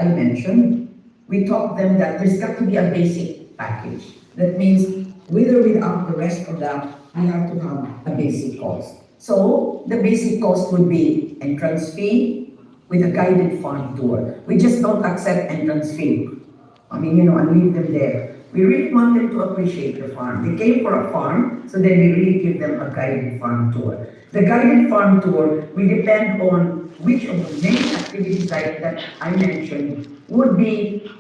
I mentioned, we taught them that there's got to be a basic package. That means with or without the rest of that, we have to have a basic cost. So the basic cost would be entrance fee with a guided farm tour. We just don't accept entrance fee. I mean, and leave them there. We really want them to appreciate the farm. They came for a farm, so then we really give them a guided farm tour. The guided farm tour will depend on which of the many activities that I mentioned would be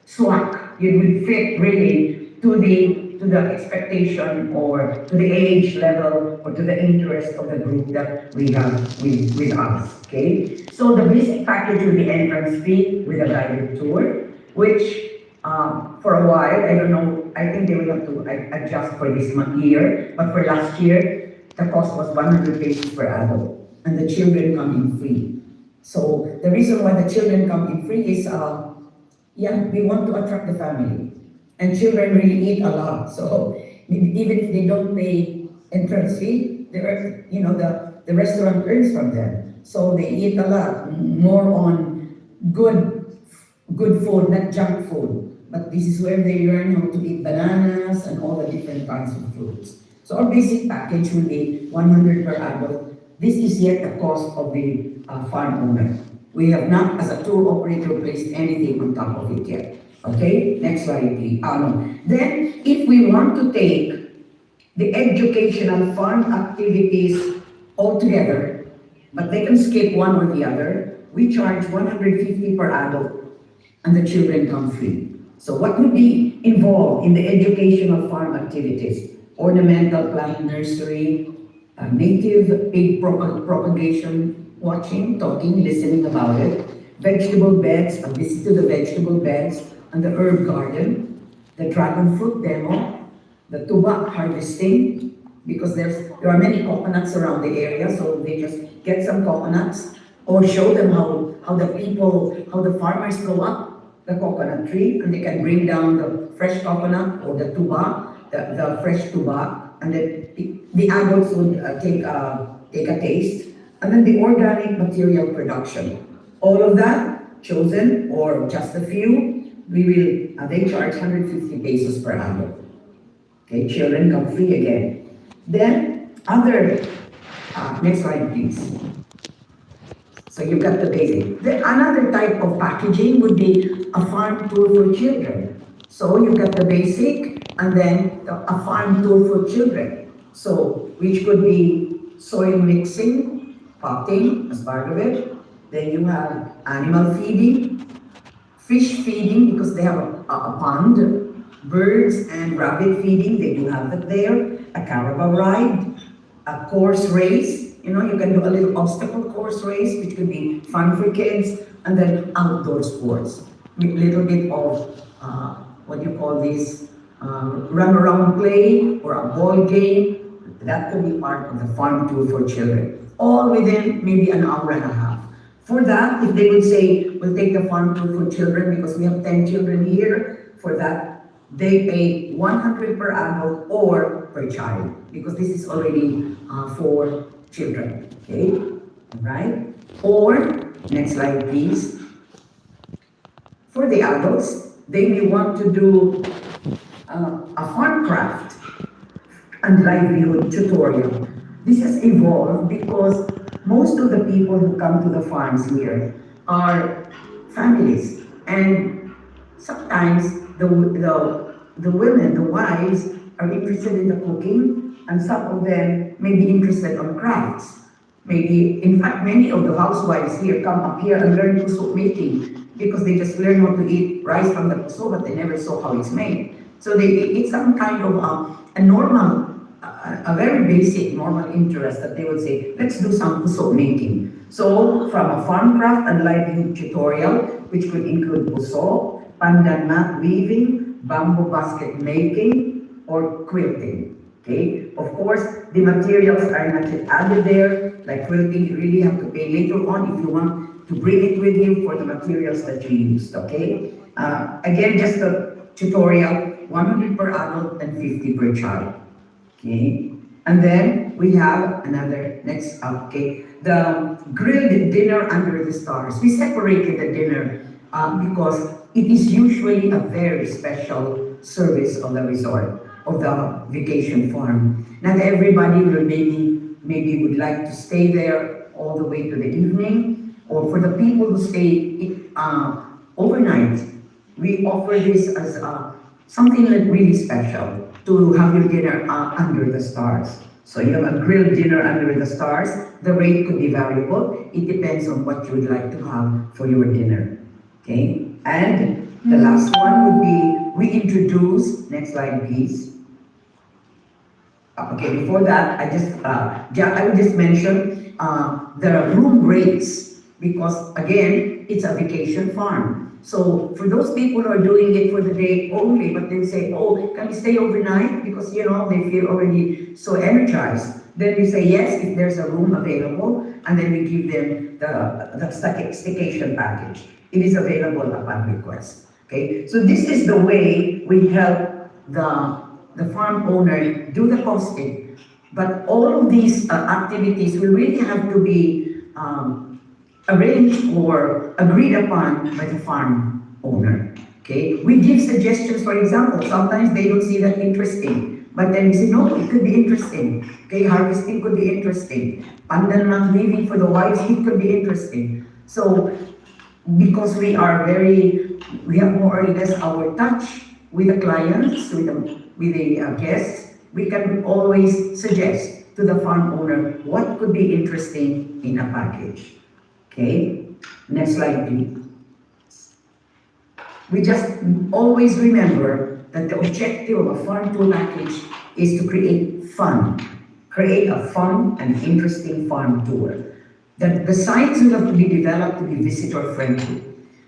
swak. It will fit really to the expectation or to the age level or to the interest of the group that we have with us. Okay? So the basic package will be entrance fee with a guided tour, which for a while, I don't know, I think they will have to adjust for this year, but for last year, the cost was 100 pesos per adult, and the children come in free. So the reason why the children come in free is, we want to attract the family, and children really eat a lot. So even if they don't pay entrance fee, the restaurant earns from them. So they eat a lot, more on good food, not junk food. But this is where they learn how to eat bananas and all the different kinds of fruits. So our basic package will be 100 per adult. This is yet the cost of the farm owner. We have not, as a tour operator, placed anything on top of it yet. Okay, next slide, please. No. Then, if we want to take the educational farm activities all together, but they can skip one or the other, we charge 150 per adult, and the children come free. So what would be involved in the educational farm activities? Ornamental plant nursery, native pig propagation, watching, talking, listening about it, vegetable beds, a visit to the vegetable beds, and the herb garden, the dragon fruit demo, the tuba harvesting, because there are many coconuts around the area, so they just get some coconuts, or show them how the farmers go up the coconut tree, and they can bring down the fresh coconut or the tuba, the fresh tuba, and then the adults would take a taste, and then the organic material production. All of that chosen, or just a few, they charge 150 pesos per adult. Okay, children come free again. Then next slide, please. So you've got the basic. Another type of packaging would be a farm tour for children. So you've got the basic, and then a farm tour for children. So, which could be soil mixing, potting as part of it. Then you have animal feeding, fish feeding, because they have a pond, birds and rabbit feeding, they do have it there, a caravan ride, a horse race. You can do a little obstacle course race, which could be fun for kids, and then outdoor sports. A little bit of, run around play, or a ball game. That could be part of the farm tour for children. All within maybe an hour and a half. For that, if they would say, we'll take the farm tour for children because we have 10 children here, for that, they pay 100 per adult or per child, because this is already for children, okay? All right? Or, next slide, please. For the adults, they may want to do a farm craft and livelihood tutorial. This has evolved because most of the people who come to the farms here are families, and sometimes the women, the wives, are interested in the cooking, and some of them may be interested on crafts. Maybe, in fact, many of the housewives here come up here and learn puso making, because they just learn how to eat rice from the puso, but they never saw how it's made. So it's some kind of a very basic normal interest that they would say, let's do some puso making. So from a farm craft and livelihood tutorial, which could include puso, pandan mat weaving, bamboo basket making, or quilting. Okay, of course, the materials are not yet added there. Like quilting, you really have to pay later on if you want to bring it with you for the materials that you used. Okay, again, just a tutorial, 100 per adult and 50 per child. Okay, and then we have another next. Okay, the grilled dinner under the stars. We separated the dinner because it is usually a very special service of the resort, of the vacation farm. Not everybody will maybe would like to stay there all the way to the evening, or for the people who stay overnight, we offer this as something like really special to have your dinner under the stars. So you have a grilled dinner under the stars. The rate could be variable. It depends on what you would like to have for your dinner. Okay? And the last one would be, we introduce, next slide please. Okay, before that, I would just mention the room rates, because again, it's a vacation farm. So for those people who are doing it for the day only, but then say, oh, can we stay overnight? Because, you know, they feel already so energized. Then we say yes, if there's a room available, and then we give them the staycation package. It is available upon request. Okay, so this is the way we help the farm owner do the costing. But all of these activities will really have to be arranged or agreed upon by the farm owner. Okay, we give suggestions. For example, sometimes they don't see that interesting, but then we say, no, it could be interesting. Okay, harvesting could be interesting. Pandan not weaving for the wives, it could be interesting. So, because we have more or less our touch with the clients, with the guests, we can always suggest to the farm owner what could be interesting in a package. Okay, next slide please. We just always remember that the objective of a farm-to package is to create fun. Create a fun and interesting farm tour. That the sites will have to be developed to be visitor friendly.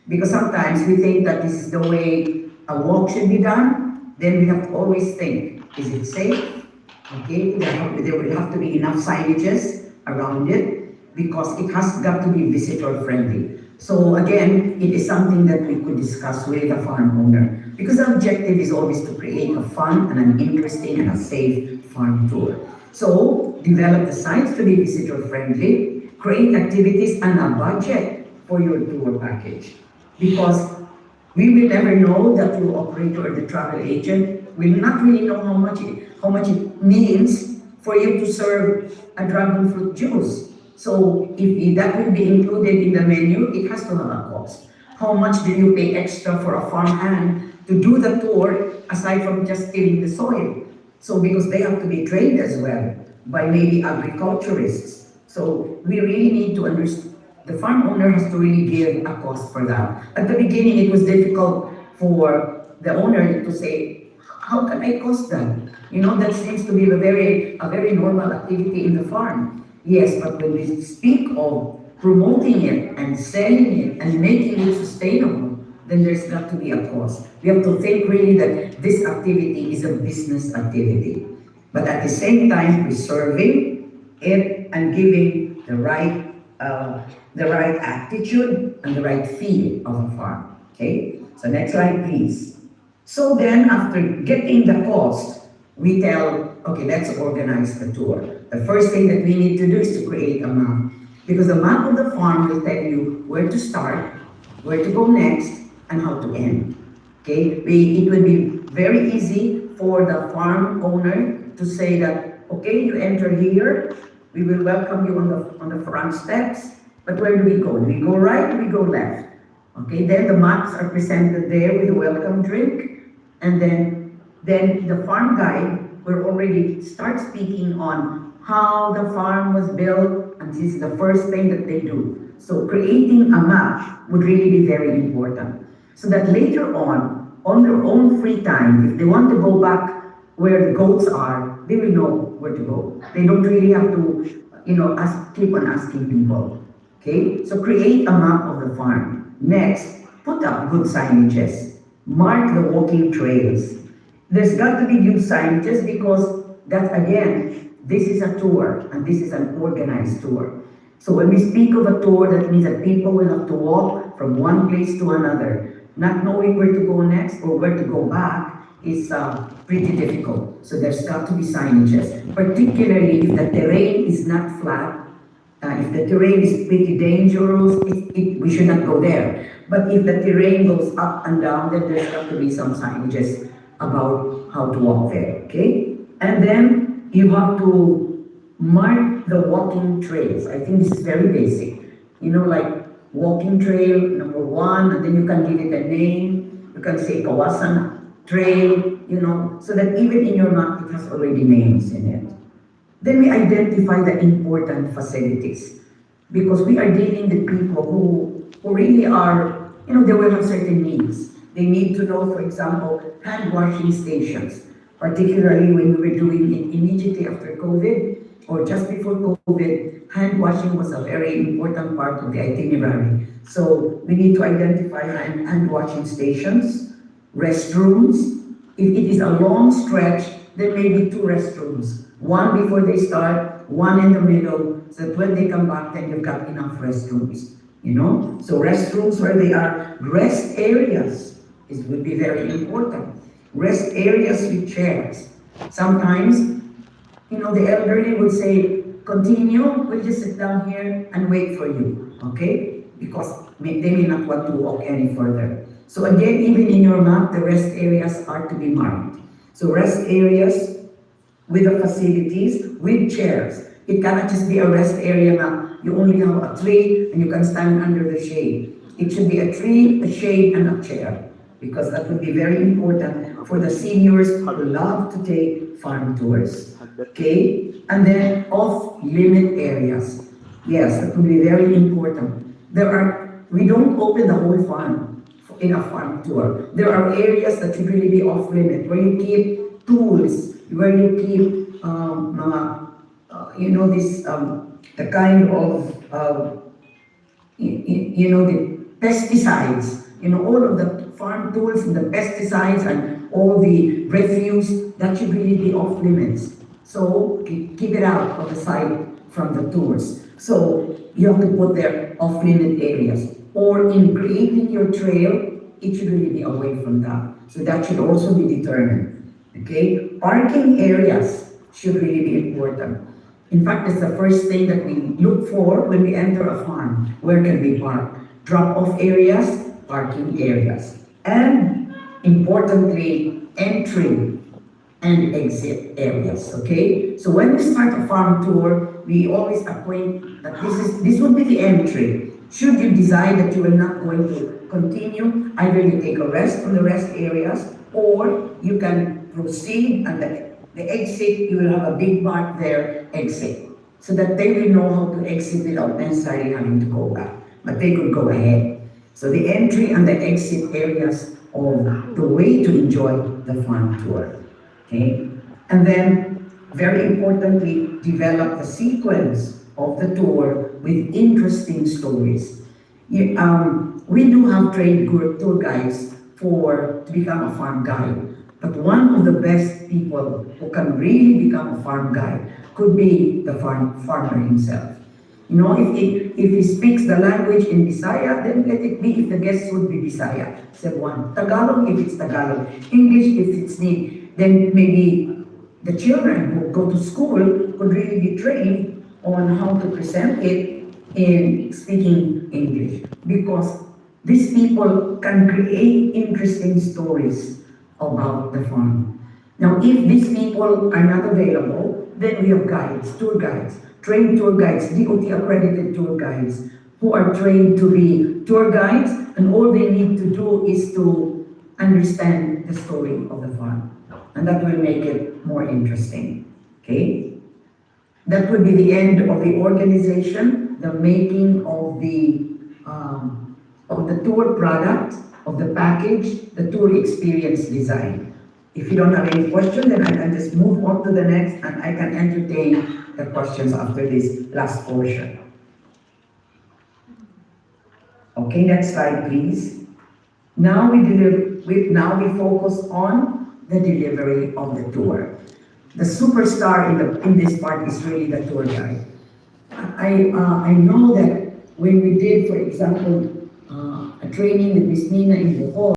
Because sometimes we think that this is the way a walk should be done, then we have to always think, is it safe? Okay, there will have to be enough signages around it, because it has got to be visitor friendly. So again, it is something that we could discuss with the farm owner, because the objective is always to create a fun and an interesting and a safe farm tour. So develop the sites to be visitor friendly, create activities and a budget for your tour package. Because we will never know, the tour operator or the travel agent will not really know how much it means for you to serve a dragon fruit juice. So if that will be included in the menu, it has to have a cost. How much do you pay extra for a farmhand to do the tour, aside from just tilling the soil? So because they have to be trained as well by maybe agriculturists. So we really need to understand, the farm owner has to really give a cost for that. At the beginning, it was difficult for the owner to say, how can I cost that? You know, that seems to be a very normal activity in the farm. Yes, but when we speak of promoting it and selling it and making it sustainable, then there's got to be a cost. We have to think really that this activity is a business activity, but at the same time preserving it and giving the right attitude and the right feel of a farm. Okay, so next slide please. So then after getting the cost, we tell, okay, let's organize the tour. The first thing that we need to do is to create a map. Because the map of the farm will tell you where to start, where to go next, and how to end. Okay, it will be very easy for the farm owner to say that, okay, you enter here, we will welcome you on the front steps, but where do we go? Do we go right or do we go left? Okay, then the maps are presented there with a welcome drink, and then the farm guide will already start speaking on how the farm was built, and this is the first thing that they do. So creating a map would really be very important, so that later on their own free time, if they want to go back where the goats are, they will know where to go. They don't really have to, keep on asking people. Okay, so create a map of the farm. Next, put up good signages. Mark the walking trails. There's got to be good signages, because that, again, this is a tour and this is an organized tour. So when we speak of a tour, that means that people will have to walk from one place to another. Not knowing where to go next or where to go back is pretty difficult. So there's got to be signages, particularly if the terrain is not flat If the terrain is pretty dangerous, we should not go there. But if the terrain goes up and down, then there's got to be some signages about how to walk there, okay? And then you have to mark the walking trails. I think this is very basic. You know, like walking trail number 1, and then you can give it a name. You can say Kawasan Trail, you know, so that even in your map, it has already names in it. Then we identify the important facilities, because we are dealing with people who really are, you know, they will have certain needs. They need to know, for example, hand washing stations, particularly when we were doing it immediately after COVID or just before COVID, hand washing was a very important part of the itinerary. So we need to identify hand washing stations, restrooms. If it is a long stretch, there may be 2 restrooms. One before they start, one in the middle, so that when they come back, then you've got enough restrooms, you know? So restrooms where they are, rest areas would be very important. Rest areas with chairs. Sometimes, you know, the elderly would say, continue, we'll just sit down here and wait for you, okay? Because they may not want to walk any further. So again, even in your map, the rest areas are to be marked. So rest areas with the facilities, with chairs. It cannot just be a rest area now. You only have a tree and you can stand under the shade. It should be a tree, a shade, and a chair, because that would be very important for the seniors who love to take farm tours. Okay? And then off-limit areas. Yes, that would be very important. We don't open the whole farm in a farm tour. There are areas that should really be off-limit, where you keep tools, where you keep, you know, the kind of, you know, the pesticides, you know, all of the farm tools and the pesticides and all the refuse, that should really be off limits. So keep it out of the site from the tours. So you have to put their off limit areas. Or in creating your trail, it should really be away from that. So that should also be determined. Okay? Parking areas should really be important. In fact, it's the first thing that we look for when we enter a farm. Where can we park? Drop-off areas, parking areas. And importantly, entry and exit areas, okay? So when we start a farm tour, we always acquaint that this would be the entry. Should you decide that you are not going to continue, either you take a rest on the rest areas, or you can proceed, and the exit, you will have a big mark there, exit, so that they will know how to exit without necessarily having to go back, but they could go ahead. So the entry and the exit areas are the way to enjoy the farm tour, okay? And then, very importantly, develop the sequence of the tour with interesting stories. We do have trained tour guides to become a farm guide, but one of the best people who can really become a farm guide could be the farmer himself. You know, if he speaks the language in Bisaya, then let it be if the guests would be Bisaya. Step 1. Tagalog if it's Tagalog. English if it's need. Then maybe the children who go to school could really be trained on how to present it in speaking English. Because these people can create interesting stories about the farm. Now, if these people are not available, then we have guides, tour guides, trained tour guides, DOT accredited tour guides, who are trained to be tour guides, and all they need to do is to understand the story of the farm. And that will make it more interesting, okay? That would be the end of the organization, the making of the tour product, of the package, the tour experience design. If you don't have any question, then I can just move on to the next, and I can entertain the questions after this last portion. Okay, next slide, please. Now we focus on the delivery of the tour. The superstar in this part is really the tour guide. I know that when we did, for example, a training with Miss Nina in Bohol,